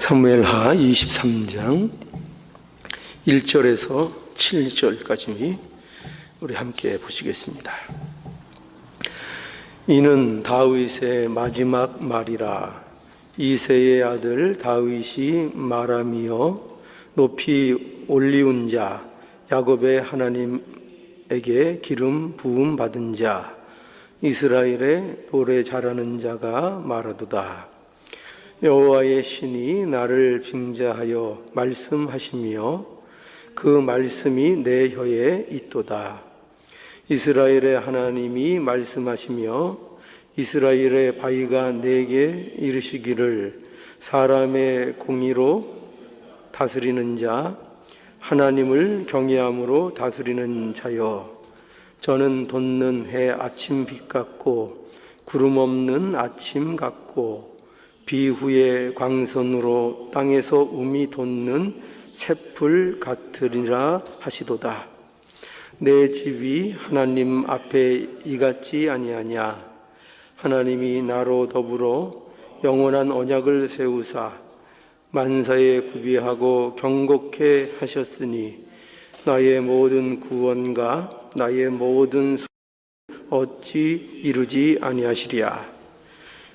사무엘하 23장 1절에서 7절까지 우리 함께 보시겠습니다. 이는 다윗의 마지막 말이라. 이새의 아들 다윗이 말하며 높이 올리운 자 야곱의 하나님에게 기름 부음 받은 자 이스라엘의 노래 잘하는 자가 말하도다. 여호와의 신이 나를 빙자하여 말씀하시며 그 말씀이 내 혀에 있도다. 이스라엘의 하나님이 말씀하시며 이스라엘의 바위가 내게 이르시기를 사람의 공의로 다스리는 자 하나님을 경외함으로 다스리는 자여, 저는 돋는 해 아침 빛 같고 구름 없는 아침 같고 비 후에 광선으로 땅에서 움이 돋는 새풀 같으리라 하시도다. 내 집이 하나님 앞에 이같지 아니하냐. 하나님이 나로 더불어 영원한 언약을 세우사 만사에 구비하고 경고케 하셨으니 나의 모든 구원과 나의 모든 소원을 어찌 이루지 아니하시랴.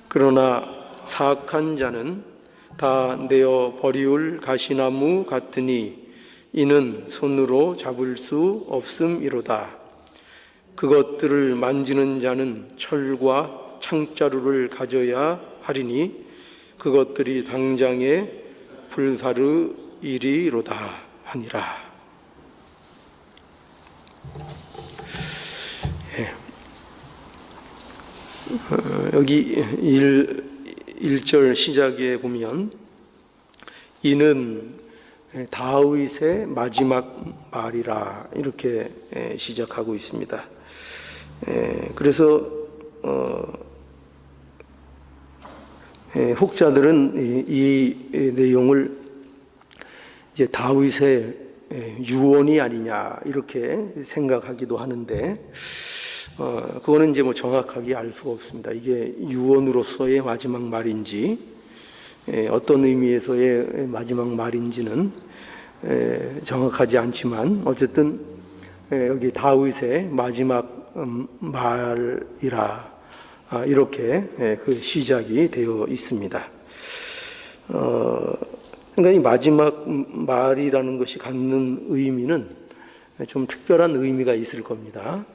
그러나 사악한 자는 다 내어 버리울 가시나무 같으니 이는 손으로 잡을 수 없음이로다. 그것들을 만지는 자는 철과 창자루를 가져야 하리니 그것들이 당장에 불사르이리로다 하니라. 여기 1절 시작에 보면 이는 다윗의 마지막 말이라 이렇게 시작하고 있습니다. 그래서 혹자들은 이 내용을 이제 다윗의 유언이 아니냐 이렇게 생각하기도 하는데 그거는 이제 정확하게 알 수가 없습니다. 이게 유언으로서의 마지막 말인지 어떤 의미에서의 마지막 말인지는 정확하지 않지만 어쨌든 여기 다윗의 마지막 말이라 이렇게 그 시작이 되어 있습니다. 그러니까 이 마지막 말이라는 것이 갖는 의미는 좀 특별한 의미가 있을 겁니다.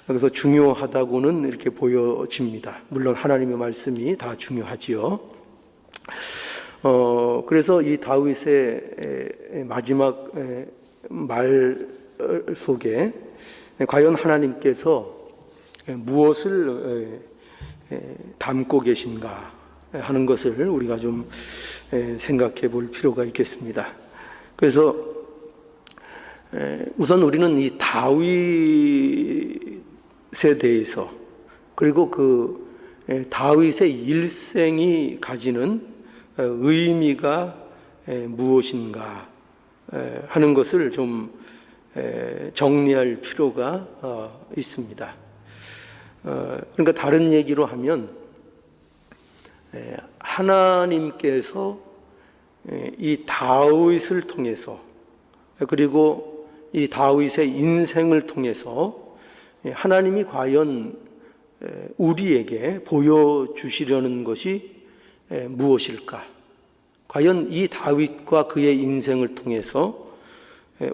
그래서 중요하다고는 이렇게 보여집니다. 물론 하나님의 말씀이 다 중요하지요. 그래서 이 다윗의 마지막 말 속에 과연 하나님께서 무엇을 담고 계신가 하는 것을 우리가 좀 생각해 볼 필요가 있겠습니다. 그래서 우선 우리는 이 다윗에 대해서 그리고 그 다윗의 일생이 가지는 의미가 무엇인가 하는 것을 좀 정리할 필요가 있습니다. 그러니까 다른 얘기로 하면 하나님께서 이 다윗을 통해서 그리고 이 다윗의 인생을 통해서 하나님이 과연 우리에게 보여주시려는 것이 무엇일까? 과연 이 다윗과 그의 인생을 통해서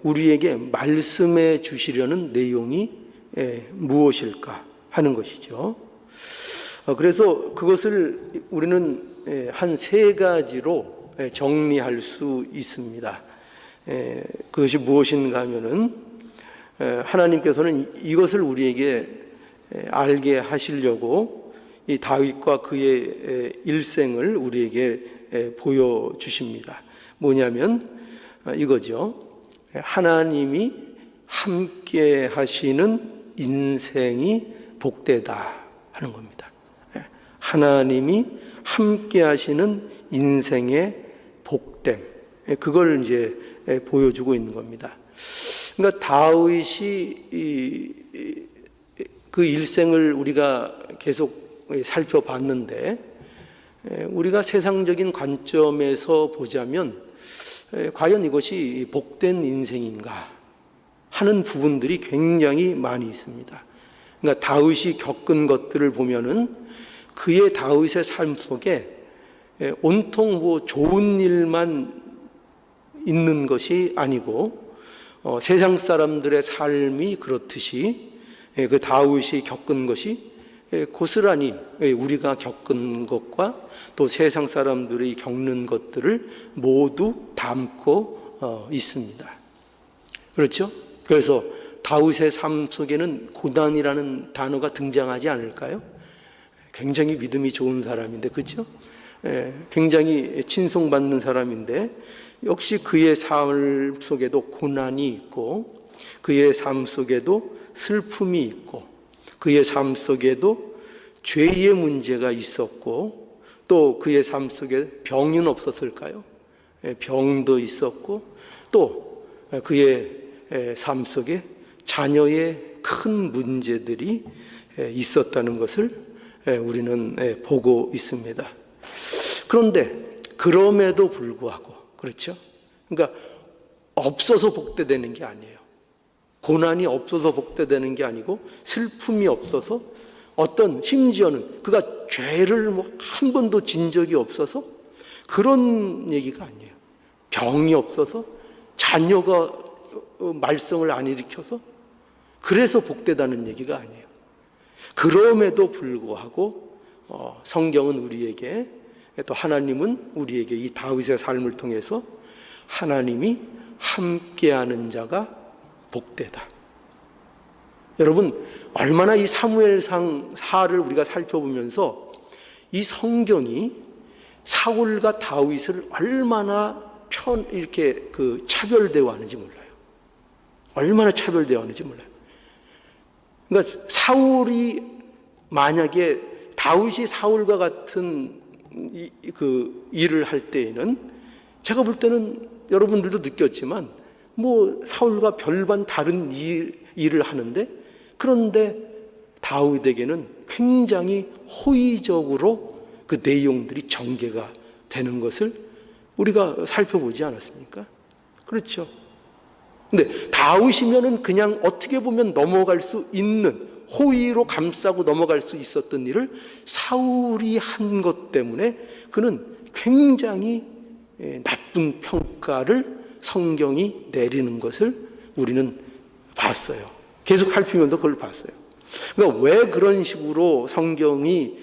우리에게 말씀해 주시려는 내용이 무엇일까 하는 것이죠. 그래서 그것을 우리는 한 세 가지로 정리할 수 있습니다. 그것이 무엇인가 하면은 하나님께서는 이것을 우리에게 알게 하시려고 이 다윗과 그의 일생을 우리에게 보여주십니다. 뭐냐면 이거죠. 하나님이 함께 하시는 인생이 복되다 하는 겁니다. 하나님이 함께 하시는 인생의 복됨, 그걸 이제 보여주고 있는 겁니다. 그러니까 다윗이 그 일생을 우리가 계속 살펴봤는데 우리가 세상적인 관점에서 보자면 과연 이것이 복된 인생인가 하는 부분들이 굉장히 많이 있습니다. 그러니까 다윗이 겪은 것들을 보면은 그의 다윗의 삶 속에 온통 좋은 일만 있는 것이 아니고 세상 사람들의 삶이 그렇듯이 그 다윗이 겪은 것이 고스란히 우리가 겪은 것과 또 세상 사람들이 겪는 것들을 모두 담고 있습니다. 그렇죠? 그래서 다윗의 삶 속에는 고난이라는 단어가 등장하지 않을까요? 굉장히 믿음이 좋은 사람인데, 그렇죠? 굉장히 친송받는 사람인데 역시 그의 삶 속에도 고난이 있고 그의 삶 속에도 슬픔이 있고 그의 삶 속에도 죄의 문제가 있었고 또 그의 삶 속에 병은 없었을까요? 병도 있었고 또 그의 삶 속에 자녀의 큰 문제들이 있었다는 것을 우리는 보고 있습니다. 그런데 그럼에도 불구하고, 그렇죠? 그러니까 없어서 복되되는 게 아니에요. 고난이 없어서 복되되는 게 아니고 슬픔이 없어서 심지어는 그가 죄를 한 번도 진 적이 없어서 그런 얘기가 아니에요. 병이 없어서 자녀가 말썽을 안 일으켜서 그래서 복되다는 얘기가 아니에요. 그럼에도 불구하고 성경은 우리에게 또 하나님은 우리에게 이 다윗의 삶을 통해서 하나님이 함께하는 자가 복되다. 여러분, 얼마나 이 사무엘상 4를 우리가 살펴보면서 이 성경이 사울과 다윗을 얼마나 이렇게 차별대화하는지 몰라요. 얼마나 차별대화하는지 몰라요. 그러니까 사울이 만약에 다윗이 사울과 같은 일을 할 때에는 제가 볼 때는 여러분들도 느꼈지만 사울과 별반 다른 일을 하는데 그런데 다윗에게는 굉장히 호의적으로 그 내용들이 전개가 되는 것을 우리가 살펴보지 않았습니까? 그렇죠. 근데 다윗이면은 그냥 어떻게 보면 넘어갈 수 있는 호의로 감싸고 넘어갈 수 있었던 일을 사울이 한 것 때문에 그는 굉장히 나쁜 평가를 성경이 내리는 것을 우리는 봤어요. 계속 살피면서 그걸 봤어요. 그러니까 왜 그런 식으로 성경이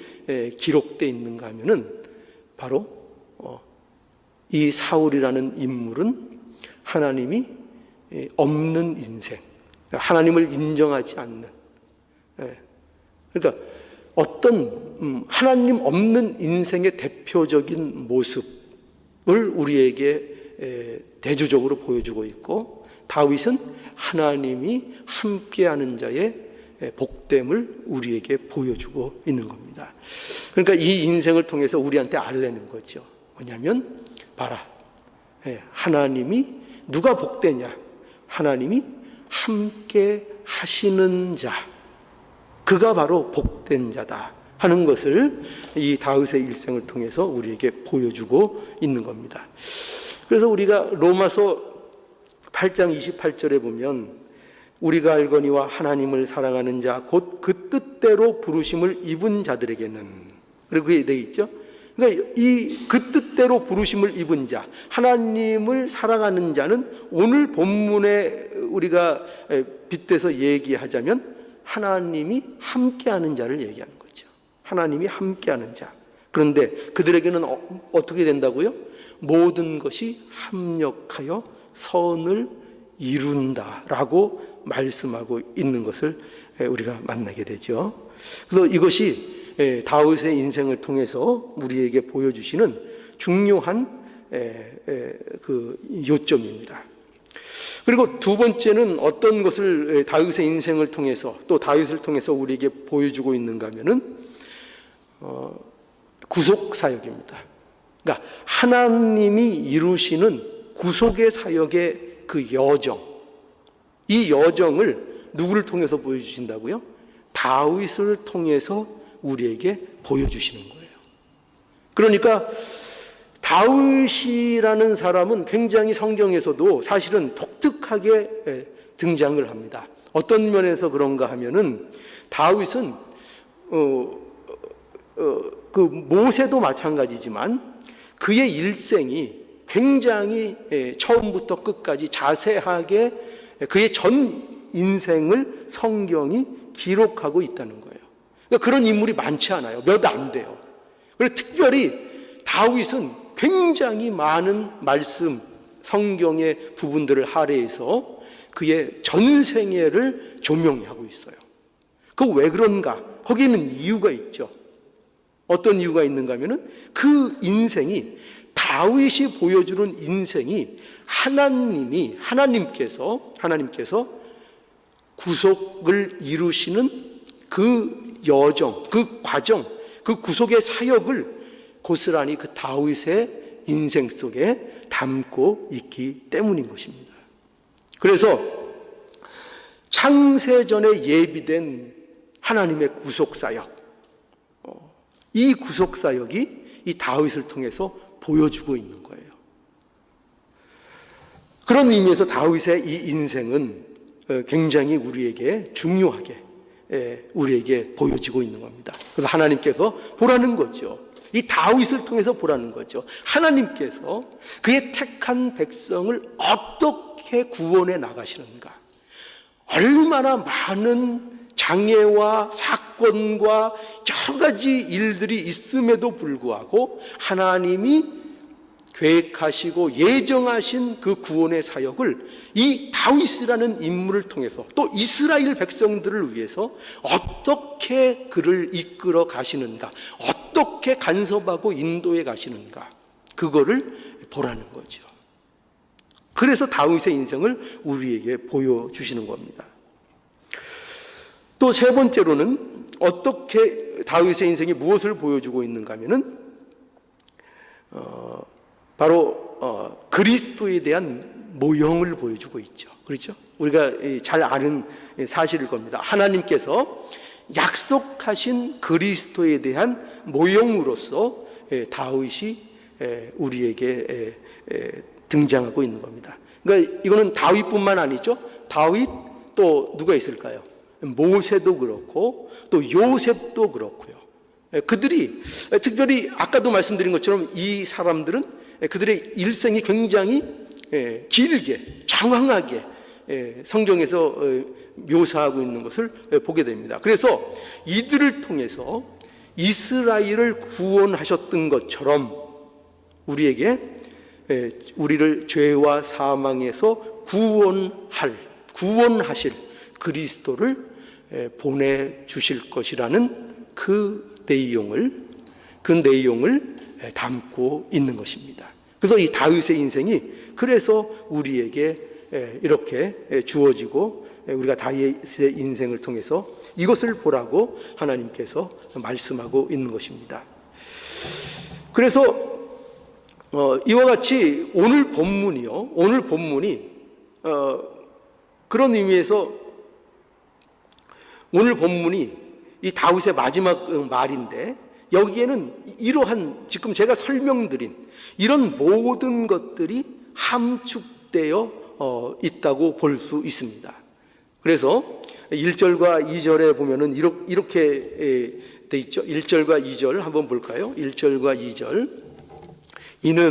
기록되어 있는가 하면은 바로 이 사울이라는 인물은 하나님이 없는 인생, 하나님을 인정하지 않는, 그러니까 하나님 없는 인생의 대표적인 모습을 우리에게 대조적으로 보여주고 있고, 다윗은 하나님이 함께하는 자의 복됨을 우리에게 보여주고 있는 겁니다. 그러니까 이 인생을 통해서 우리한테 알려는 거죠. 뭐냐면 봐라, 하나님이 누가 복되냐? 하나님이 함께 하시는 자, 그가 바로 복된 자다 하는 것을 이 다윗의 일생을 통해서 우리에게 보여주고 있는 겁니다. 그래서 우리가 로마서 8장 28절에 보면 우리가 알거니와 하나님을 사랑하는 자 곧 그 뜻대로 부르심을 입은 자들에게는, 그리고 그게 되어 있죠. 그러니까 그 뜻대로 부르심을 입은 자, 하나님을 사랑하는 자는 오늘 본문에 우리가 빗대서 얘기하자면 하나님이 함께하는 자를 얘기하는 거죠. 하나님이 함께하는 자. 그런데 그들에게는 어떻게 된다고요? 모든 것이 합력하여 선을 이룬다라고 말씀하고 있는 것을 우리가 만나게 되죠. 그래서 이것이 다윗의 인생을 통해서 우리에게 보여주시는 중요한 그 요점입니다. 그리고 두 번째는 어떤 것을 다윗의 인생을 통해서 또 다윗을 통해서 우리에게 보여주고 있는가 하면은 구속 사역입니다. 그러니까 하나님이 이루시는 구속의 사역의 그 여정, 이 여정을 누구를 통해서 보여주신다고요? 다윗을 통해서 우리에게 보여주시는 거예요. 그러니까 다윗이라는 사람은 굉장히 성경에서도 사실은 독특하게 등장을 합니다. 어떤 면에서 그런가 하면은 다윗은 그 모세도 마찬가지지만 그의 일생이 굉장히 처음부터 끝까지 자세하게 그의 전 인생을 성경이 기록하고 있다는 거예요. 그러니까 그런 인물이 많지 않아요. 몇 안 돼요. 그리고 특별히 다윗은 굉장히 많은 말씀, 성경의 부분들을 할애해서 그의 전생애를 조명하고 있어요. 그거 왜 그런가? 거기에는 이유가 있죠. 어떤 이유가 있는가 하면은 그 인생이, 다윗이 보여주는 인생이 하나님께서 구속을 이루시는 그 여정, 그 과정, 그 구속의 사역을 고스란히 그 다윗의 인생 속에 담고 있기 때문인 것입니다. 그래서 창세전에 예비된 하나님의 구속사역, 이 구속사역이 이 다윗을 통해서 보여주고 있는 거예요. 그런 의미에서 다윗의 이 인생은 굉장히 우리에게 중요하게 우리에게 보여지고 있는 겁니다. 그래서 하나님께서 보라는 거죠. 이 다윗을 통해서 보라는 거죠. 하나님께서 그의 택한 백성을 어떻게 구원해 나가시는가, 얼마나 많은 장애와 사건과 여러 가지 일들이 있음에도 불구하고 하나님이 계획하시고 예정하신 그 구원의 사역을 이 다윗이라는 인물을 통해서, 또 이스라엘 백성들을 위해서 어떻게 그를 이끌어 가시는가, 어떻게 간섭하고 인도해 가시는가, 그거를 보라는 거죠. 그래서 다윗의 인생을 우리에게 보여주시는 겁니다. 또 세 번째로는 어떻게 다윗의 인생이 무엇을 보여주고 있는가 하면은 바로 그리스도에 대한 모형을 보여주고 있죠. 그렇죠? 우리가 잘 아는 사실일 겁니다. 하나님께서 약속하신 그리스도에 대한 모형으로서 다윗이 우리에게 등장하고 있는 겁니다. 그러니까 이거는 다윗뿐만 아니죠. 다윗, 또 누가 있을까요? 모세도 그렇고 또 요셉도 그렇고요. 그들이 특별히 아까도 말씀드린 것처럼 이 사람들은 그들의 일생이 굉장히 길게 장황하게 성경에서 묘사하고 있는 것을 보게 됩니다. 그래서 이들을 통해서 이스라엘을 구원하셨던 것처럼 우리를 죄와 사망에서 구원하실 그리스도를 보내주실 것이라는 그 내용을 담고 있는 것입니다. 그래서 이 다윗의 인생이 그래서 우리에게 이렇게 주어지고, 우리가 다윗의 인생을 통해서 이것을 보라고 하나님께서 말씀하고 있는 것입니다. 그래서 이와 같이 오늘 본문이 그런 의미에서 오늘 본문이 이 다윗의 마지막 말인데, 여기에는 이러한 지금 제가 설명드린 이런 모든 것들이 함축되어 있다고 볼 수 있습니다. 그래서 1절과 2절에 보면은 이렇게 돼 있죠. 1절과 2절 한번 볼까요? 1절과 2절. 이는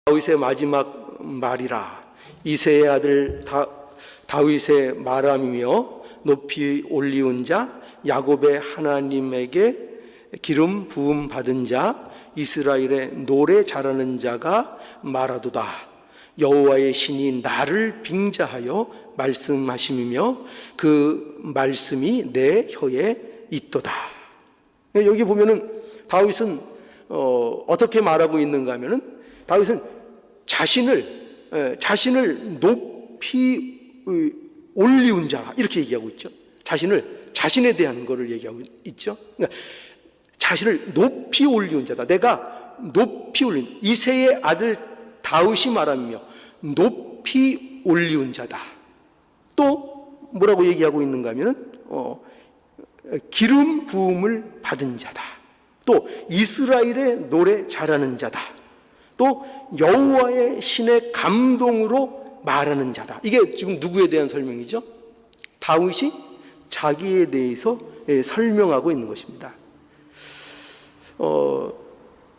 다윗의 마지막 말이라. 이새의 아들 다윗의 말함이며 높이 올리운 자, 야곱의 하나님에게 기름 부음 받은 자, 이스라엘의 노래 잘하는 자가 말하도다. 여호와의 신이 나를 빙자하여 말씀하심이며 그 말씀이 내 혀에 있도다. 여기 보면은 다윗은 어떻게 말하고 있는가 하면은, 다윗은 자신을 높이 올리운 자, 이렇게 얘기하고 있죠. 자신에 대한 거를 얘기하고 있죠. 그러니까 자신을 높이 올리운 자다. 내가 높이 올린, 이새의 아들 다윗이 말하며 높이 올리운 자다. 또 뭐라고 얘기하고 있는가 하면은 기름 부음을 받은 자다. 또 이스라엘의 노래 잘하는 자다. 또 여호와의 신의 감동으로 말하는 자다. 이게 지금 누구에 대한 설명이죠? 다윗이 자기에 대해서 설명하고 있는 것입니다.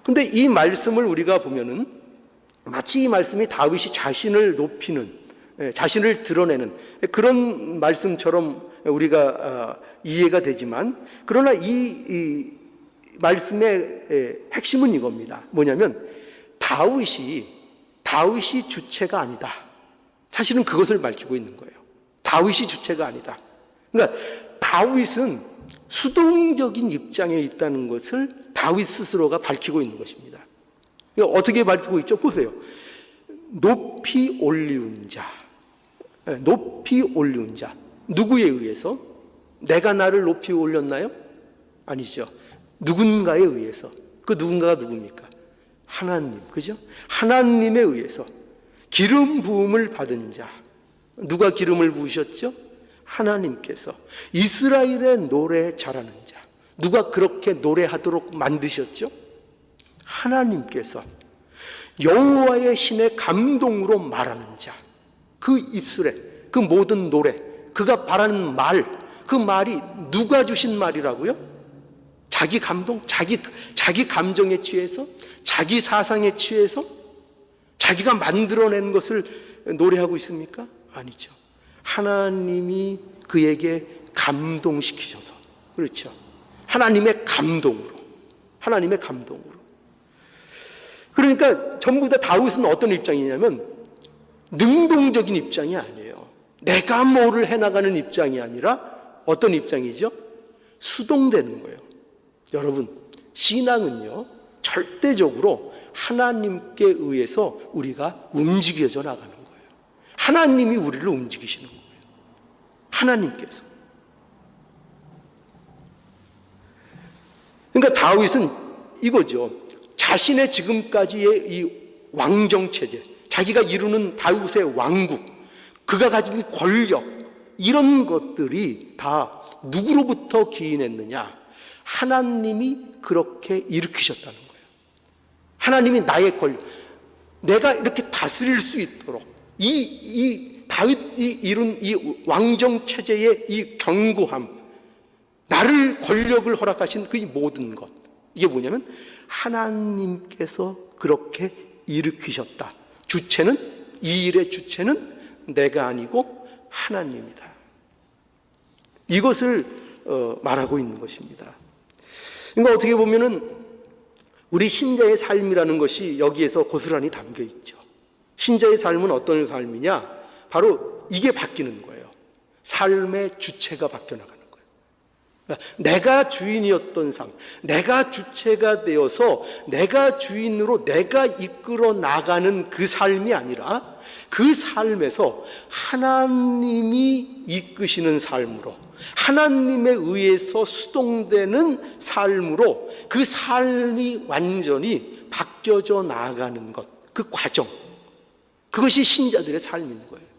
근데 이 말씀을 우리가 보면은 마치 이 말씀이 다윗이 자신을 높이는, 자신을 드러내는 그런 말씀처럼 우리가 이해가 되지만, 그러나 이 말씀의 핵심은 이겁니다. 뭐냐면 다윗이 주체가 아니다. 사실은 그것을 밝히고 있는 거예요. 다윗이 주체가 아니다. 그러니까 다윗은 수동적인 입장에 있다는 것을 다윗 스스로가 밝히고 있는 것입니다. 어떻게 밝히고 있죠? 보세요. 높이 올리운 자. 높이 올리운 자. 누구에 의해서? 내가 나를 높이 올렸나요? 아니죠. 누군가에 의해서. 그 누군가가 누굽니까? 하나님. 그죠? 하나님에 의해서 기름 부음을 받은 자. 누가 기름을 부으셨죠? 하나님께서. 이스라엘의 노래 잘하는 자. 누가 그렇게 노래하도록 만드셨죠? 하나님께서. 여호와의 신의 감동으로 말하는 자. 그 입술에 그 모든 노래, 그가 바라는 말, 그 말이 누가 주신 말이라고요? 자기 감동, 자기 감정에 취해서, 자기 사상에 취해서, 자기가 만들어낸 것을 노래하고 있습니까? 아니죠. 하나님이 그에게 감동시키셔서. 그렇죠. 하나님의 감동으로. 그러니까 전부 다 다윗은 어떤 입장이냐면 능동적인 입장이 아니에요. 내가 뭐를 해나가는 입장이 아니라 어떤 입장이죠? 수동되는 거예요. 여러분, 신앙은요, 절대적으로 하나님께 의해서 우리가 움직여져 나가는 거예요. 하나님이 우리를 움직이시는 거예요. 하나님께서. 그러니까 다윗은 이거죠. 자신의 지금까지의 이 왕정체제, 자기가 이루는 다윗의 왕국, 그가 가진 권력, 이런 것들이 다 누구로부터 기인했느냐? 하나님이 그렇게 일으키셨다는 거예요. 하나님이 나의 권력, 내가 이렇게 다스릴 수 있도록 이 다윗이 이룬 이 왕정체제의 이 견고함, 나를 권력을 허락하신 그 모든 것, 이게 뭐냐면 하나님께서 그렇게 일으키셨다. 주체는, 이 일의 주체는 내가 아니고 하나님이다. 이것을 말하고 있는 것입니다. 그러니까 어떻게 보면은 우리 신자의 삶이라는 것이 여기에서 고스란히 담겨 있죠. 신자의 삶은 어떤 삶이냐? 바로 이게 바뀌는 거예요. 삶의 주체가 바뀌어 나가는 거예요. 내가 주인이었던 삶, 내가 주체가 되어서 내가 주인으로 내가 이끌어 나가는 그 삶이 아니라 그 삶에서 하나님이 이끄시는 삶으로, 하나님에 의해서 수동되는 삶으로 그 삶이 완전히 바뀌어져 나가는 것, 그 과정, 그것이 신자들의 삶인 거예요.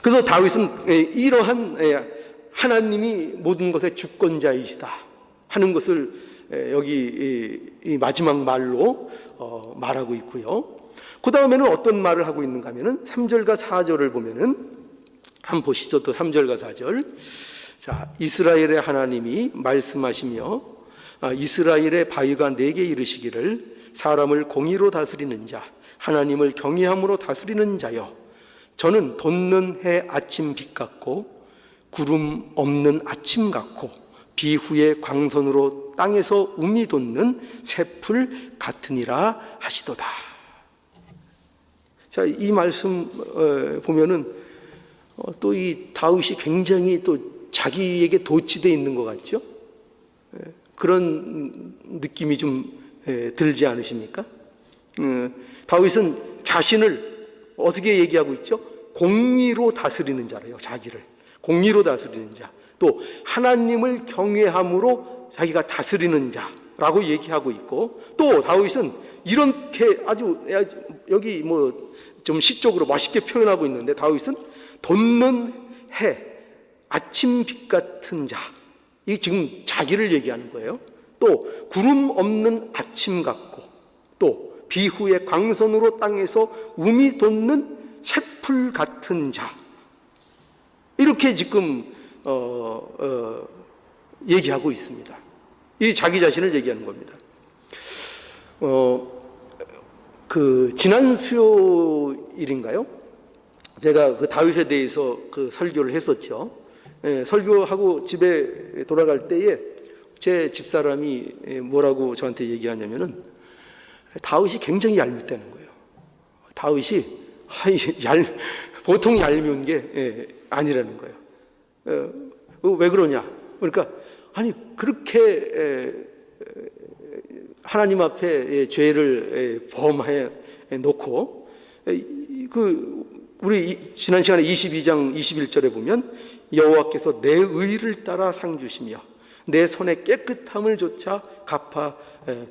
그래서 다윗은 이러한 하나님이 모든 것의 주권자이시다 하는 것을 여기 이 마지막 말로 말하고 있고요. 그 다음에는 어떤 말을 하고 있는가 하면은 3절과 4절을 보면은 한번 보시죠. 또 3절과 4절. 자, 이스라엘의 하나님이 말씀하시며 이스라엘의 바위가 내게 이르시기를 사람을 공의로 다스리는 자, 하나님을 경외함으로 다스리는 자여, 저는 돋는 해 아침 빛 같고 구름 없는 아침 같고 비 후에 광선으로 땅에서 움이 돋는 새풀 같으니라 하시도다. 자, 이 말씀 보면은 또 이 다윗이 굉장히 또 자기에게 도취되어 있는 것 같죠? 그런 느낌이 좀 들지 않으십니까? 다윗은 자신을 어떻게 얘기하고 있죠? 공의로 다스리는 자래요. 자기를 공의로 다스리는 자, 또 하나님을 경외함으로 자기가 다스리는 자라고 얘기하고 있고, 또 다윗은 이렇게 아주 여기 뭐 좀 시적으로 멋있게 표현하고 있는데, 다윗은 돋는 해, 아침 빛 같은 자, 이 지금 자기를 얘기하는 거예요. 또 구름 없는 아침 같고 또 비후의 광선으로 땅에서 움이 돋는 새풀 같은 자. 이렇게 지금 얘기하고 있습니다. 이 자기 자신을 얘기하는 겁니다. 지난 수요일인가요? 제가 그 다윗에 대해서 그 설교를 했었죠. 설교하고 집에 돌아갈 때에 제 집사람이 뭐라고 저한테 얘기하냐면은 다윗이 굉장히 얄밉다는 거예요. 다윗이 보통 얄미운 게 아니라는 거예요. 왜 그러냐? 그러니까 아니 그렇게 하나님 앞에 죄를 범해 놓고 우리 지난 시간에 22장 21절에 보면 여호와께서 내 의를 따라 상 주시며 내 손의 깨끗함을 조차 갚아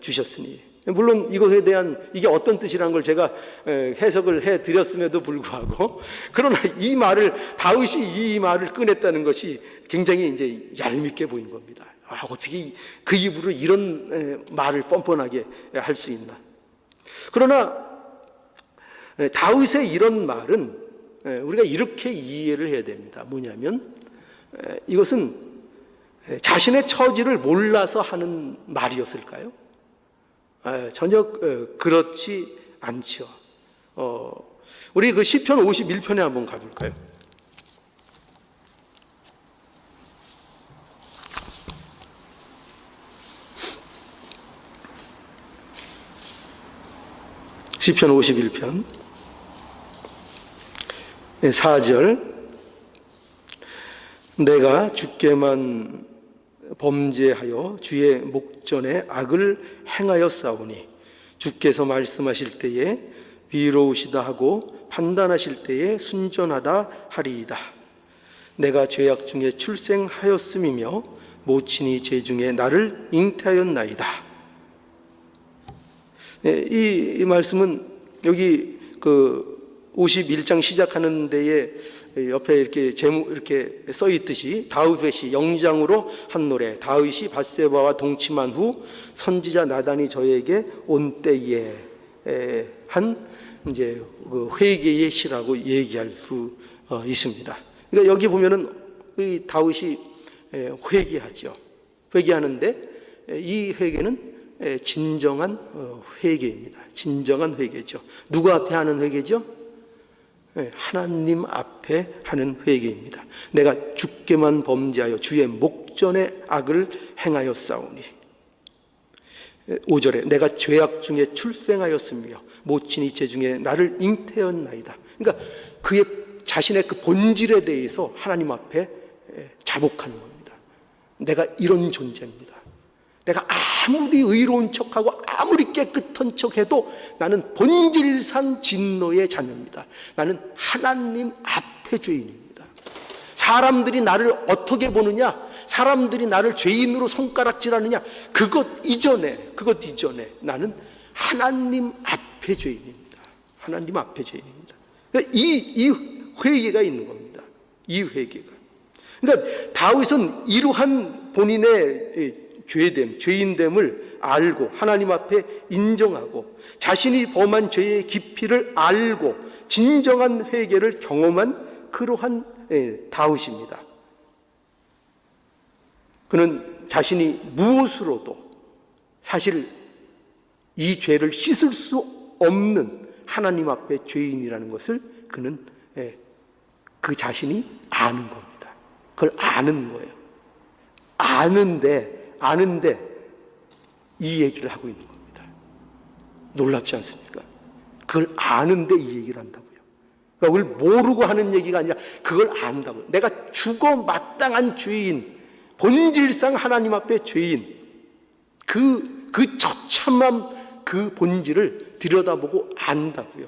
주셨으니, 물론 이것에 대한 이게 어떤 뜻이라는 걸 제가 해석을 해 드렸음에도 불구하고, 그러나 이 말을 다윗이 이 말을 꺼냈다는 것이 굉장히 이제 얄밉게 보인 겁니다. 어떻게 그 입으로 이런 말을 뻔뻔하게 할 수 있나? 그러나 다윗의 이런 말은 우리가 이렇게 이해를 해야 됩니다. 뭐냐면 이것은 자신의 처지를 몰라서 하는 말이었을까요? 전혀 그렇지 않죠. 우리 그 시편 51편에 한번 가볼까요? 시편 51편 4절, 내가 주께만 범죄하여 주의 목전에 악을 행하였사오니 주께서 말씀하실 때에 위로우시다 하고 판단하실 때에 순전하다 하리이다. 내가 죄악 중에 출생하였음이며 모친이 죄 중에 나를 잉태하였나이다. 이 말씀은 여기 그 51장 시작하는 데에 옆에 이렇게 제목 이렇게 써 있듯이 다윗의 영장으로 한 노래, 다윗이 밧세바와 동침한 후 선지자 나단이 저에게 온 때에 한 이제 그 회개의 시라고 얘기할 수 있습니다. 그러니까 여기 보면은 이 다윗이 회개하죠. 회개하는데 이 회개는 진정한 회개입니다. 진정한 회개죠. 누구 앞에 하는 회개죠? 하나님 앞에 하는 회개입니다. 내가 주께만 범죄하여 주의 목전에 악을 행하였사오니. 5절에 내가 죄악 중에 출생하였으며 모친이 죄 중에 나를 잉태하였나이다. 그러니까 그의 자신의 그 본질에 대해서 하나님 앞에 자복하는 겁니다. 내가 이런 존재입니다. 내가 아무리 의로운 척하고 아무리 깨끗한 척해도 나는 본질상 진노의 자녀입니다. 나는 하나님 앞에 죄인입니다. 사람들이 나를 어떻게 보느냐, 사람들이 나를 죄인으로 손가락질하느냐, 그것 이전에 나는 하나님 앞에 죄인입니다. 하나님 앞에 죄인입니다. 그러니까 이 회개가 있는 겁니다. 이 회개가. 그러니까 다윗은 이러한 본인의 죄인됨을 알고 하나님 앞에 인정하고 자신이 범한 죄의 깊이를 알고 진정한 회개를 경험한 그러한 다윗입니다. 그는 자신이 무엇으로도 사실 이 죄를 씻을 수 없는 하나님 앞에 죄인이라는 것을 그는 그 자신이 아는 겁니다. 그걸 아는 거예요. 아는데 이 얘기를 하고 있는 겁니다. 놀랍지 않습니까? 그걸 아는데 이 얘기를 한다고요. 그러니까 그걸 모르고 하는 얘기가 아니라 그걸 안다고요. 내가 죽어 마땅한 죄인, 본질상 하나님 앞에 죄인, 그 처참한 그 본질을 들여다보고 안다고요.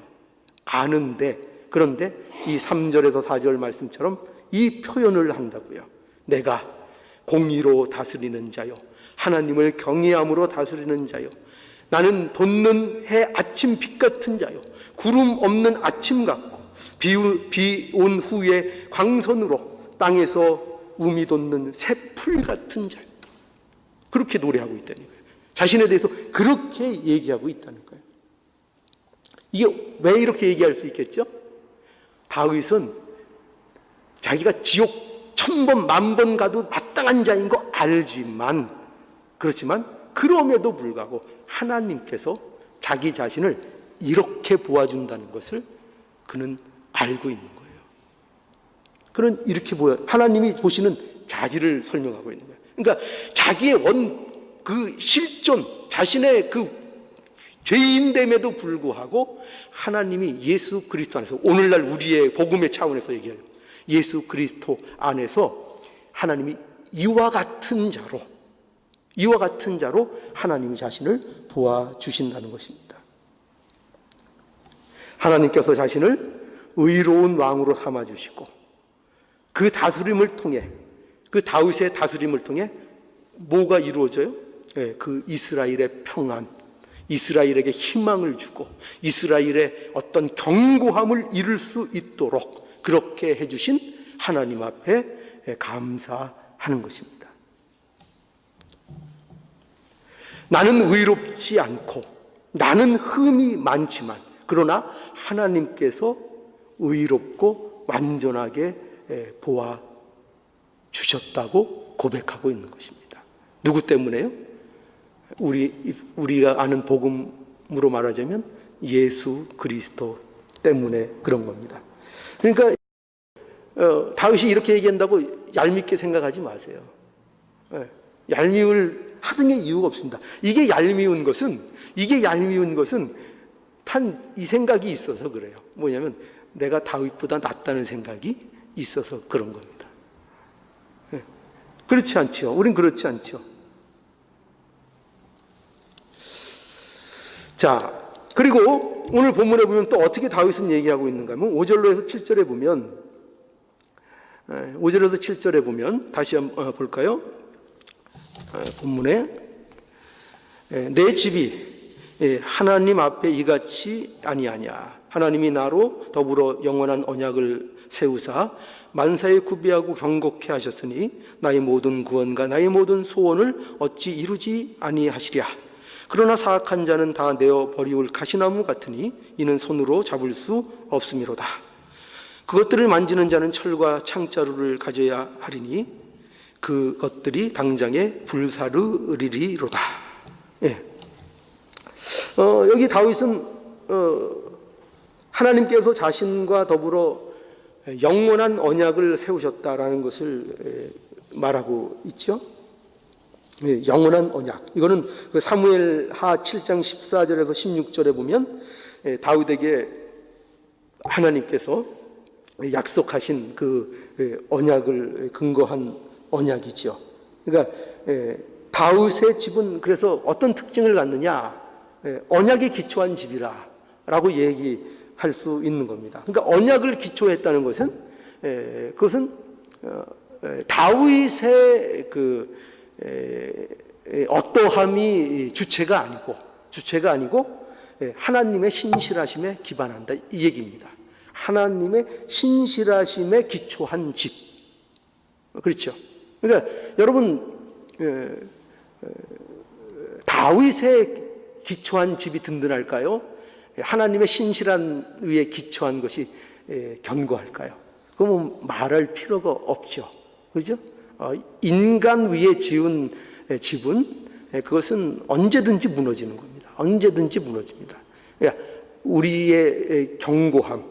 아는데, 그런데 이 3절에서 4절 말씀처럼 이 표현을 한다고요. 내가 공의로 다스리는 자요, 하나님을 경외함으로 다스리는 자요, 나는 돋는 해 아침 빛 같은 자요, 구름 없는 아침 같고 비 온 후에 광선으로 땅에서 움이 돋는 새 풀 같은 자. 그렇게 노래하고 있다는 거예요. 자신에 대해서 그렇게 얘기하고 있다는 거예요. 이게 왜 이렇게 얘기할 수 있겠죠? 다윗은 자기가 지옥 1000번, 10,000번 가도 마땅한 자인 거 알지만, 그렇지만 그럼에도 불구하고 하나님께서 자기 자신을 이렇게 보아준다는 것을 그는 알고 있는 거예요. 그는 이렇게 하나님이 보시는 자기를 설명하고 있는 거예요. 그러니까 자기의 그 실존, 자신의 그 죄인됨에도 불구하고 하나님이 예수 그리스도 안에서, 오늘날 우리의 복음의 차원에서 얘기해요. 예수 그리스도 안에서 하나님이 이와 같은 자로 하나님이 자신을 도와주신다는 것입니다. 하나님께서 자신을 의로운 왕으로 삼아주시고, 그 다스림을 통해, 그 다윗의 다스림을 통해 뭐가 이루어져요? 그 이스라엘의 평안, 이스라엘에게 희망을 주고 이스라엘의 어떤 견고함을 이룰 수 있도록 그렇게 해주신 하나님 앞에 감사하는 것입니다. 나는 의롭지 않고 나는 흠이 많지만, 그러나 하나님께서 의롭고 완전하게 보아주셨다고 고백하고 있는 것입니다. 누구 때문에요? 우리가 아는 복음으로 말하자면 예수 그리스도 때문에 그런 겁니다. 그러니까 다윗이 이렇게 얘기한다고 얄밉게 생각하지 마세요. 얄미울 하등의 이유가 없습니다. 이게 얄미운 것은 단 이 생각이 있어서 그래요. 뭐냐면 내가 다윗보다 낫다는 생각이 있어서 그런 겁니다. 그렇지 않죠. 우린 그렇지 않죠. 자, 그리고 오늘 본문에 보면 또 어떻게 다윗은 얘기하고 있는가 하면 5절로 해서 7절에 보면, 5절에서 7절에 보면 다시 한번 볼까요? 본문에 내 집이 하나님 앞에 이같이 아니하냐. 하나님이 나로 더불어 영원한 언약을 세우사 만사에 구비하고 경고케 하셨으니 나의 모든 구원과 나의 모든 소원을 어찌 이루지 아니하시랴. 그러나 사악한 자는 다 내어 버리울 가시나무 같으니 이는 손으로 잡을 수 없음이로다. 그것들을 만지는 자는 철과 창자루를 가져야 하리니 그것들이 당장에 불사르리로다. 여기 다윗은 하나님께서 자신과 더불어 영원한 언약을 세우셨다라는 것을 말하고 있죠. 영원한 언약. 이거는 사무엘하 7장 14절에서 16절에 보면 다윗에게 하나님께서 약속하신 그 언약을 근거한 언약이죠. 그러니까 다윗의 집은 그래서 어떤 특징을 갖느냐? 언약에 기초한 집이라라고 얘기할 수 있는 겁니다. 그러니까 언약을 기초했다는 것은 그것은 다윗의 그 어떠함이 주체가 아니고 하나님의 신실하심에 기반한다, 이 얘기입니다. 하나님의 신실하심에 기초한 집. 그렇죠. 그러니까 여러분, 다윗의 기초한 집이 든든할까요? 하나님의 신실한 위에 기초한 것이 견고할까요? 그러면 말할 필요가 없죠. 그렇죠? 인간 위에 지은 집은 그것은 언제든지 무너지는 겁니다. 언제든지 무너집니다. 우리의 견고함,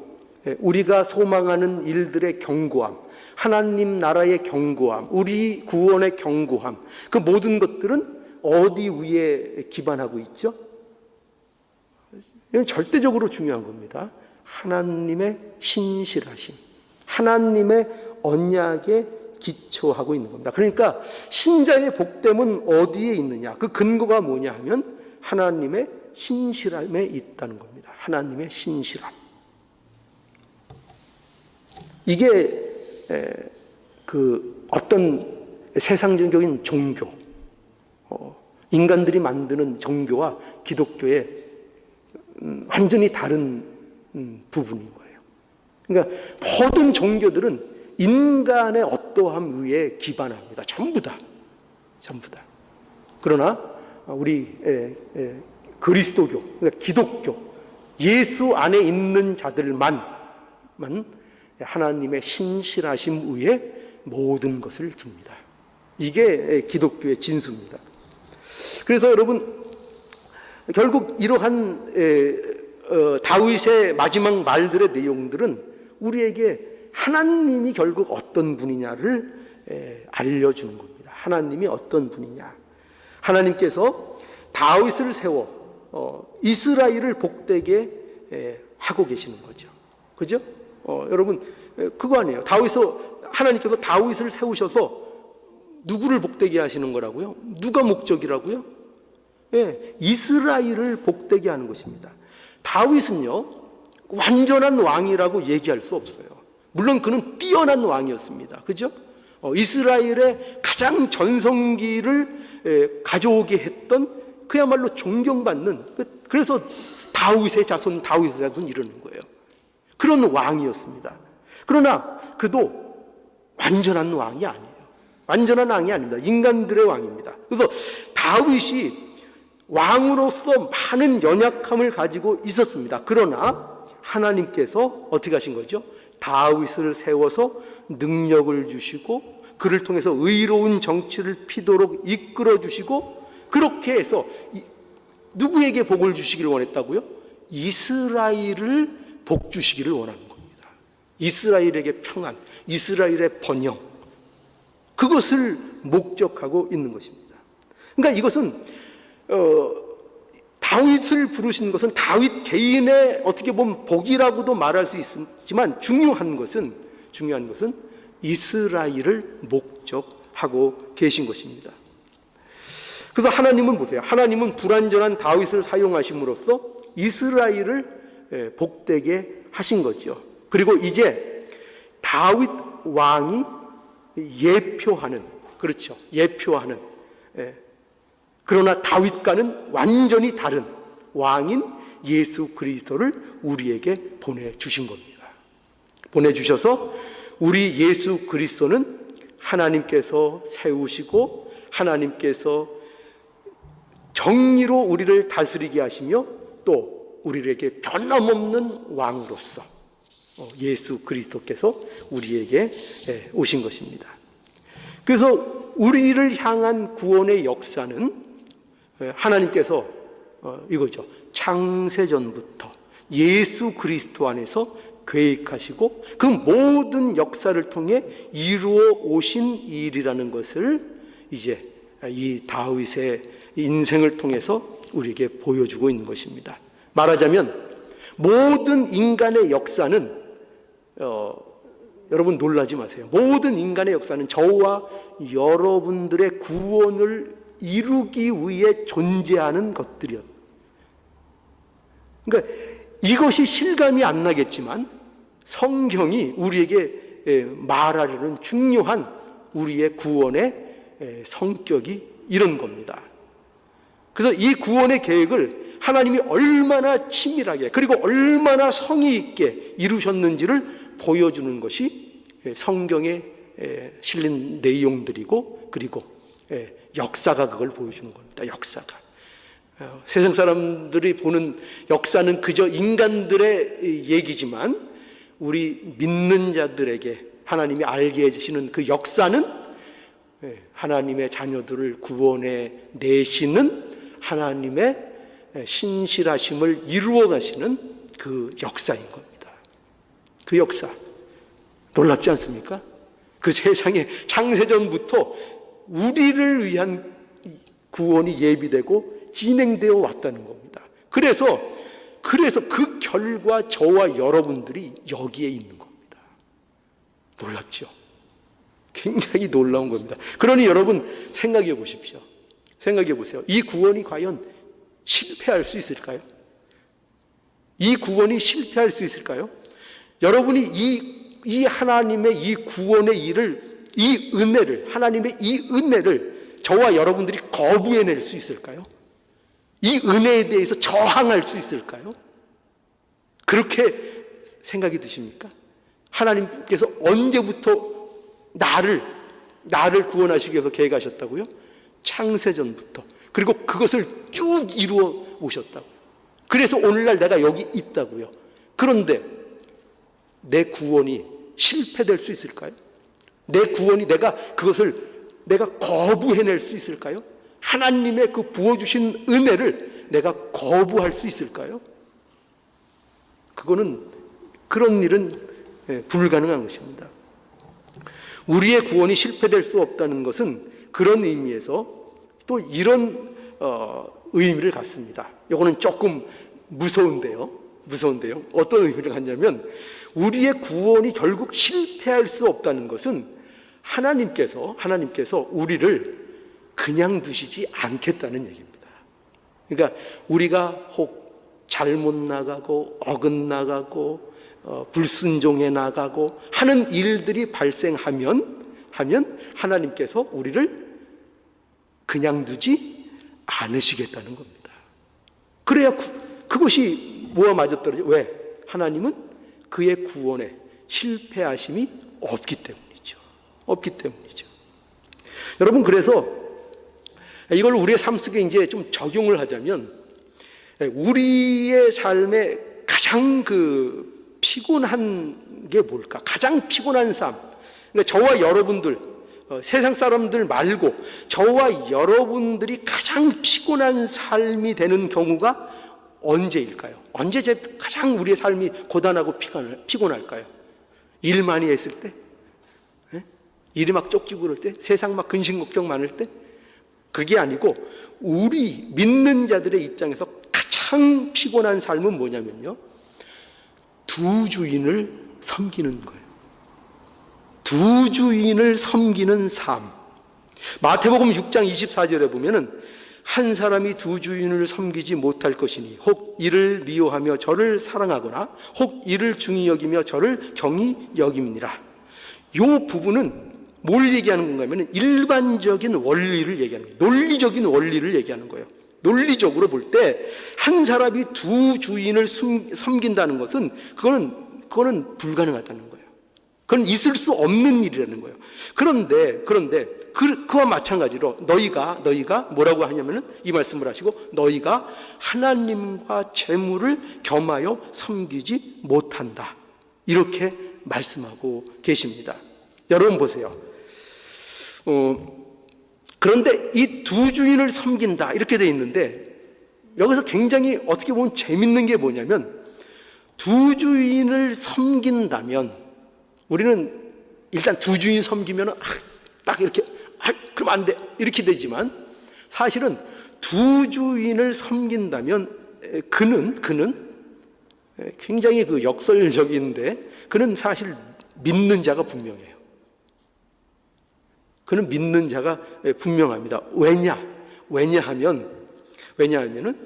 우리가 소망하는 일들의 견고함, 하나님 나라의 견고함, 우리 구원의 견고함, 그 모든 것들은 어디 위에 기반하고 있죠? 이건 절대적으로 중요한 겁니다. 하나님의 신실하심, 하나님의 언약에 기초하고 있는 겁니다. 그러니까 신자의 복됨은 어디에 있느냐? 그 근거가 뭐냐 하면 하나님의 신실함에 있다는 겁니다. 하나님의 신실함. 이게 그 어떤 세상적인 종교, 인간들이 만드는 종교와 기독교의 완전히 다른 부분인 거예요. 그러니까 모든 종교들은 인간의 어떠함 위에 기반합니다. 전부 다. 그러나 우리 그리스도교, 그러니까 기독교, 예수 안에 있는 자들만 하나님의 신실하심 위에 모든 것을 둡니다. 이게 기독교의 진수입니다. 그래서 여러분, 결국 이러한 다윗의 마지막 말들의 내용들은 우리에게 하나님이 결국 어떤 분이냐를 알려주는 겁니다. 하나님이 어떤 분이냐. 하나님께서 다윗을 세워 이스라엘을 복되게 하고 계시는 거죠. 그죠? 여러분, 그거 아니에요. 하나님께서 다윗을 세우셔서 누구를 복되게 하시는 거라고요? 누가 목적이라고요? 이스라엘을 복되게 하는 것입니다. 다윗은요, 완전한 왕이라고 얘기할 수 없어요. 물론 그는 뛰어난 왕이었습니다. 그죠? 이스라엘의 가장 전성기를 가져오게 했던 그야말로 존경받는, 그래서 다윗의 자손 이러는 거예요. 그런 왕이었습니다. 그러나 그도 완전한 왕이 아니에요. 완전한 왕이 아닙니다. 인간들의 왕입니다. 그래서 다윗이 왕으로서 많은 연약함을 가지고 있었습니다. 그러나 하나님께서 어떻게 하신 거죠? 다윗을 세워서 능력을 주시고 그를 통해서 의로운 정치를 피도록 이끌어 주시고, 그렇게 해서 누구에게 복을 주시기를 원했다고요? 이스라엘을 복 주시기를 원하는 겁니다. 이스라엘에게 평안, 이스라엘의 번영, 그것을 목적하고 있는 것입니다. 그러니까 이것은 다윗을 부르신 것은 다윗 개인의 어떻게 보면 복이라고도 말할 수 있지만 중요한 것은 이스라엘을 목적하고 계신 것입니다. 그래서 하나님은 보세요. 하나님은 불완전한 다윗을 사용하심으로써 이스라엘을 복되게 하신 거죠. 그리고 이제 다윗 왕이 예표하는, 그렇죠, 예표하는, 그러나 다윗과는 완전히 다른 왕인 예수 그리스도를 우리에게 보내주신 겁니다. 보내주셔서 우리 예수 그리스도는 하나님께서 세우시고 하나님께서 정의로 우리를 다스리게 하시며 또 우리에게 변함없는 왕으로서 예수 그리스도께서 우리에게 오신 것입니다. 그래서 우리를 향한 구원의 역사는 하나님께서 이거죠. 창세전부터 예수 그리스도 안에서 계획하시고 그 모든 역사를 통해 이루어 오신 일이라는 것을 이제 이 다윗의 인생을 통해서 우리에게 보여주고 있는 것입니다. 말하자면 모든 인간의 역사는 여러분 놀라지 마세요. 모든 인간의 역사는 저와 여러분들의 구원을 이루기 위해 존재하는 것들이었. 그러니까 이것이 실감이 안 나겠지만 성경이 우리에게 말하려는 중요한 우리의 구원의 성격이 이런 겁니다. 그래서 이 구원의 계획을 하나님이 얼마나 치밀하게 그리고 얼마나 성의 있게 이루셨는지를 보여주는 것이 성경에 실린 내용들이고, 그리고 역사가 그걸 보여주는 겁니다. 역사가. 세상 사람들이 보는 역사는 그저 인간들의 얘기지만 우리 믿는 자들에게 하나님이 알게 해주시는 그 역사는 하나님의 자녀들을 구원해 내시는 하나님의 신실하심을 이루어 가시는 그 역사인 겁니다. 그 역사 놀랍지 않습니까? 그 세상에 창세전부터 우리를 위한 구원이 예비되고 진행되어 왔다는 겁니다. 그래서 그 결과 저와 여러분들이 여기에 있는 겁니다. 놀랍죠? 굉장히 놀라운 겁니다. 그러니 여러분 생각해 보십시오. 생각해 보세요. 이 구원이 과연 실패할 수 있을까요? 이 구원이 실패할 수 있을까요? 여러분이 이 하나님의 이 구원의 일을, 이 은혜를, 하나님의 이 은혜를 저와 여러분들이 거부해낼 수 있을까요? 이 은혜에 대해서 저항할 수 있을까요? 그렇게 생각이 드십니까? 하나님께서 언제부터 나를 구원하시기 위해서 계획하셨다고요? 창세전부터. 그리고 그것을 쭉 이루어 오셨다고요. 그래서 오늘날 내가 여기 있다고요. 그런데 내 구원이 실패될 수 있을까요? 내 구원이 내가 거부해낼 수 있을까요? 하나님의 그 부어주신 은혜를 내가 거부할 수 있을까요? 그런 일은 불가능한 것입니다. 우리의 구원이 실패될 수 없다는 것은 그런 의미에서 또 이런 의미를 갖습니다. 이거는 조금 무서운데요. 어떤 의미를 갖냐면 우리의 구원이 결국 실패할 수 없다는 것은 하나님께서 우리를 그냥 두시지 않겠다는 얘기입니다. 그러니까 우리가 혹 잘못 나가고 어긋나가고 불순종해 나가고 하는 일들이 발생하면 하나님께서 우리를 그냥 두지 않으시겠다는 겁니다. 그래야 그것이 뭐와 맞아떨어져? 왜? 하나님은 그의 구원에 실패하심이 없기 때문이죠. 여러분, 그래서 이걸 우리의 삶 속에 이제 좀 적용을 하자면 우리의 삶에 가장 피곤한 게 뭘까? 가장 피곤한 삶. 그러니까 저와 여러분들, 세상 사람들 말고 저와 여러분들이 가장 피곤한 삶이 되는 경우가 언제일까요? 언제 가장 우리의 삶이 고단하고 피곤할까요? 일 많이 했을 때? 일이 막 쫓기고 그럴 때? 세상 막 근심 걱정 많을 때? 그게 아니고 우리 믿는 자들의 입장에서 가장 피곤한 삶은 뭐냐면요, 두 주인을 섬기는 거예요. 두 주인을 섬기는 삶. 마태복음 6장 24절에 보면은 한 사람이 두 주인을 섬기지 못할 것이니 혹 이를 미워하며 저를 사랑하거나 혹 이를 중히 여기며 저를 경히 여김니라. 이 부분은 뭘 얘기하는 건가 하면 일반적인 원리를 얘기하는 거예요. 논리적인 원리를 얘기하는 거예요. 논리적으로 볼 때 한 사람이 두 주인을 섬긴다는 것은 그거는 불가능하다는 거예요. 그건 있을 수 없는 일이라는 거예요. 그런데 그와 마찬가지로 너희가 뭐라고 하냐면은 이 말씀을 하시고 너희가 하나님과 재물을 겸하여 섬기지 못한다. 이렇게 말씀하고 계십니다. 여러분 보세요. 그런데 이 두 주인을 섬긴다 이렇게 돼 있는데 여기서 굉장히 어떻게 보면 재밌는 게 뭐냐면 두 주인을 섬긴다면 우리는 일단 두 주인 섬기면 딱 이렇게 그럼 안 돼 이렇게 되지만 사실은 두 주인을 섬긴다면 그는 굉장히 역설적인데 그는 사실 믿는 자가 분명해요. 그는 믿는 자가 분명합니다. 왜냐하면은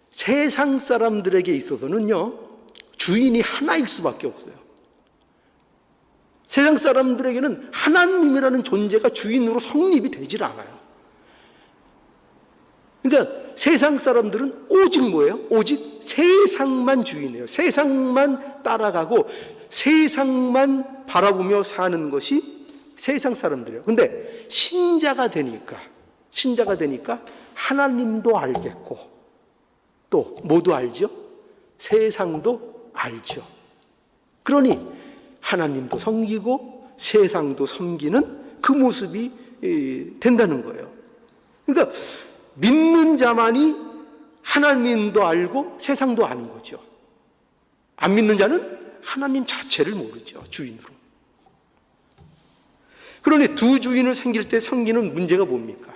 세상 사람들에게 있어서는요 주인이 하나일 수밖에 없어요. 세상 사람들에게는 하나님이라는 존재가 주인으로 성립이 되질 않아요. 그러니까 세상 사람들은 오직 뭐예요? 오직 세상만 주인이에요. 세상만 따라가고 세상만 바라보며 사는 것이 세상 사람들이에요. 근데 신자가 되니까 하나님도 알겠고 또 뭐도 알죠? 세상도 알죠. 그러니 하나님도 섬기고 세상도 섬기는 그 모습이 된다는 거예요. 그러니까 믿는 자만이 하나님도 알고 세상도 아는 거죠. 안 믿는 자는 하나님 자체를 모르죠. 주인으로. 그러니 두 주인을 섬길 때 섬기는 문제가 뭡니까?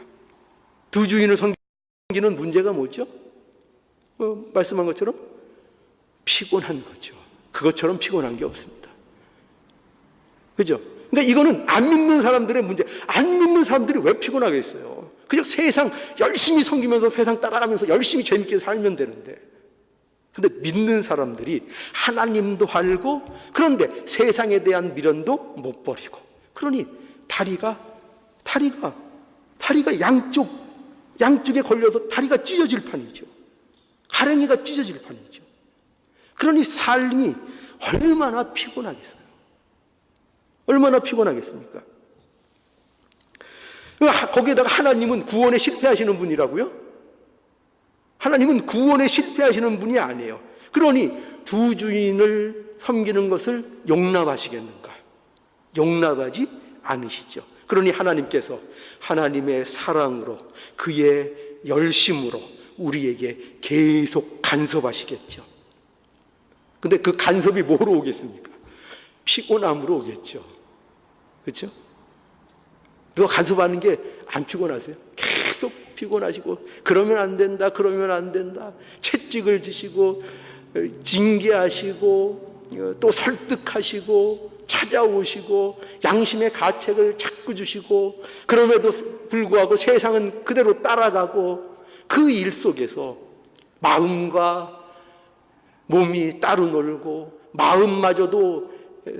두 주인을 섬기는 문제가 뭐죠? 말씀한 것처럼 피곤한 거죠. 그것처럼 피곤한 게 없습니다. 그죠? 그러니까 이거는 안 믿는 사람들의 문제. 안 믿는 사람들이 왜 피곤하겠어요? 그냥 세상 열심히 섬기면서 세상 따라가면서 열심히 재밌게 살면 되는데. 근데 믿는 사람들이 하나님도 알고 그런데 세상에 대한 미련도 못 버리고 그러니 다리가 양쪽에 걸려서 다리가 찢어질 판이죠. 가랭이가 찢어질 판이죠. 그러니 삶이 얼마나 피곤하겠어요. 얼마나 피곤하겠습니까? 거기에다가 하나님은 구원에 실패하시는 분이라고요? 하나님은 구원에 실패하시는 분이 아니에요. 그러니 두 주인을 섬기는 것을 용납하시겠는가? 용납하지 않으시죠. 그러니 하나님께서 하나님의 사랑으로, 그의 열심으로 우리에게 계속 간섭하시겠죠. 근데 그 간섭이 뭐로 오겠습니까? 피곤함으로 오겠죠. 그렇죠? 누가 간섭하는 게 안 피곤하세요? 계속 피곤하시고, 그러면 안 된다, 그러면 안 된다, 채찍을 지시고 징계하시고 또 설득하시고 찾아오시고 양심의 가책을 자꾸 주시고, 그럼에도 불구하고 세상은 그대로 따라가고, 그 일 속에서 마음과 몸이 따로 놀고 마음마저도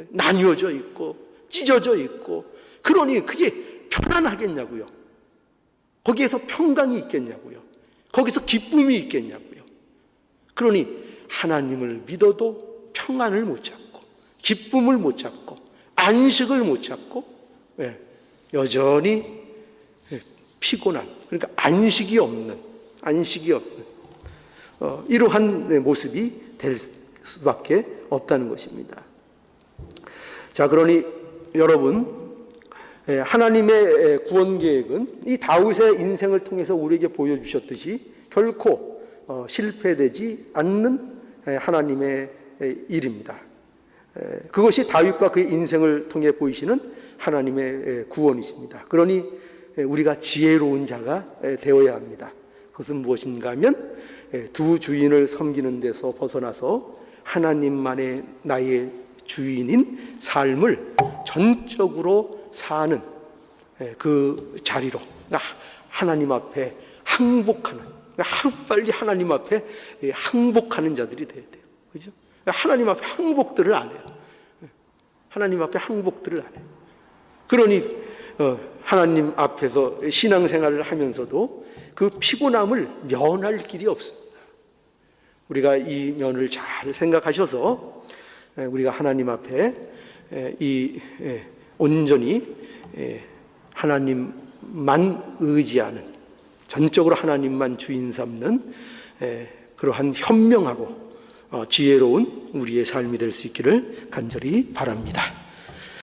나뉘어져 있고 찢어져 있고, 그러니 그게 편안하겠냐고요? 거기에서 평강이 있겠냐고요? 거기서 기쁨이 있겠냐고요? 그러니 하나님을 믿어도 평안을 못 찾고, 기쁨을 못 찾고, 안식을 못 찾고, 여전히 피곤한, 그러니까 안식이 없는 이러한 모습이 될 수밖에 없다는 것입니다. 자, 그러니 여러분, 하나님의 구원 계획은 이 다윗의 인생을 통해서 우리에게 보여주셨듯이 결코 실패되지 않는 하나님의 일입니다. 그것이 다윗과 그의 인생을 통해 보이시는 하나님의 구원이십니다. 그러니 우리가 지혜로운 자가 되어야 합니다. 그것은 무엇인가 하면 두 주인을 섬기는 데서 벗어나서 하나님만의 나의 주인인 삶을 전적으로 사는 그 자리로, 하나님 앞에 항복하는, 하루빨리 하나님 앞에 항복하는 자들이 돼야 돼요. 그죠? 하나님 앞에 항복들을 안 해요. 하나님 앞에 항복들을 안 해요. 그러니 하나님 앞에서 신앙생활을 하면서도 그 피곤함을 면할 길이 없습니다. 우리가 이 면을 잘 생각하셔서 우리가 하나님 앞에 온전히 하나님만 의지하는, 전적으로 하나님만 주인 삼는 그러한 현명하고 지혜로운 우리의 삶이 될 수 있기를 간절히 바랍니다.